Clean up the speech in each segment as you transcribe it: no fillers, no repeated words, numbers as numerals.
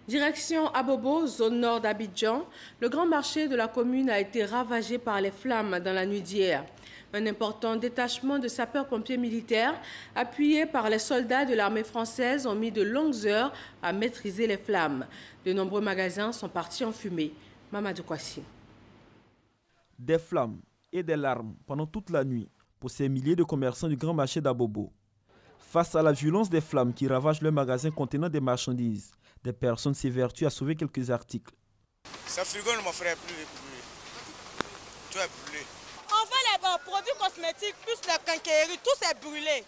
Direction Abobo, zone nord d'Abidjan, le grand marché de la commune a été ravagé par les flammes dans la nuit d'hier. Un important détachement de sapeurs-pompiers militaires, appuyés par les soldats de l'armée française, ont mis de longues heures à maîtriser les flammes. De nombreux magasins sont partis en fumée. Mamadou Kwasi. Des flammes et des larmes pendant toute la nuit pour ces milliers de commerçants du grand marché d'Abobo. Face à la violence des flammes qui ravagent le magasin contenant des marchandises, des personnes s'évertuent à sauver quelques articles. Ce frigo, mon frère, est brûlé. Tout est brûlé. On vend les produits cosmétiques, plus la quincaillerie, tout est brûlé.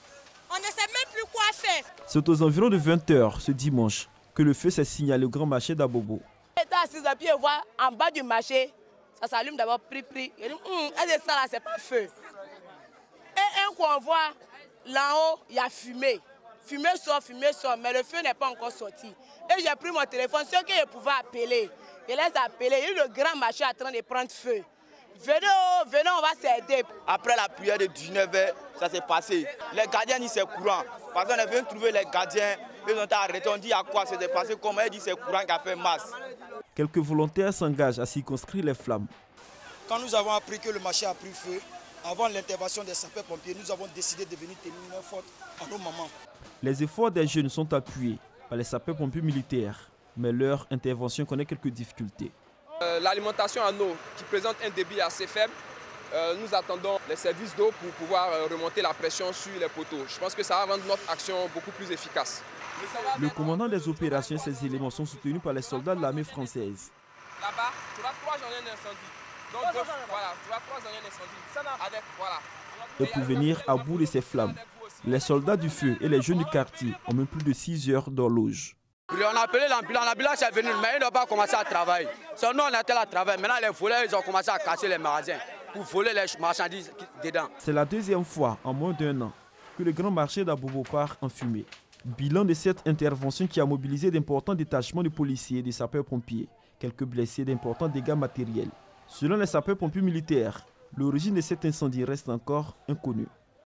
On ne sait même plus quoi faire. C'est aux environs de 20 h ce dimanche que le feu s'est signalé au grand marché d'Abobo. J'étais assise à pied, voir en bas du marché, ça s'allume d'abord, pri. Je dis, ça là, c'est pas feu. Et un convoi, là-haut, il y a fumée. Fumée sort, mais le feu n'est pas encore sorti. Et j'ai pris mon téléphone, ceux que je pouvais appeler. Je les ai appelés, il y a eu le grand marché en train de prendre feu. Venez, on va s'aider. Après la prière de 19 h, ça s'est passé. Les gardiens disent c'est courant. Parce qu'on est venu trouver les gardiens, ils ont arrêté, on dit à quoi c'était passé, comment ils disent c'est courant qui a fait masse. Quelques volontaires s'engagent à circonscrire les flammes. Quand nous avons appris que le marché a pris feu, avant l'intervention des sapeurs-pompiers, nous avons décidé de venir tenir main forte à nos mamans. Les efforts des jeunes sont appuyés par les sapeurs-pompiers militaires, mais leur intervention connaît quelques difficultés. L'alimentation en eau qui présente un débit assez faible, nous attendons les services d'eau pour pouvoir remonter la pression sur les poteaux. Je pense que ça va rendre notre action beaucoup plus efficace. Le commandant des opérations et ses éléments sont soutenus par les soldats de l'armée française. Là-bas, tu auras 3 journées d'incendie. Donc voilà, tu auras 3 journées d'incendie. Et pour venir à bout de ces flammes, les soldats du feu et les jeunes du quartier ont même plus de 6 heures d'horloge. On a appelé l'ambulance est venue, mais ils n'ont pas commencé à travailler. Nous, on était à travailler. Maintenant, les voleurs, ils ont commencé à casser les magasins pour voler les marchandises dedans. C'est la deuxième fois en moins d'1 an que le grand marché d'Abobo part en fumée. Bilan de cette intervention qui a mobilisé d'importants détachements de policiers et de sapeurs-pompiers. Quelques blessés et d'importants dégâts matériels. Selon les sapeurs-pompiers militaires, l'origine de cet incendie reste encore inconnue.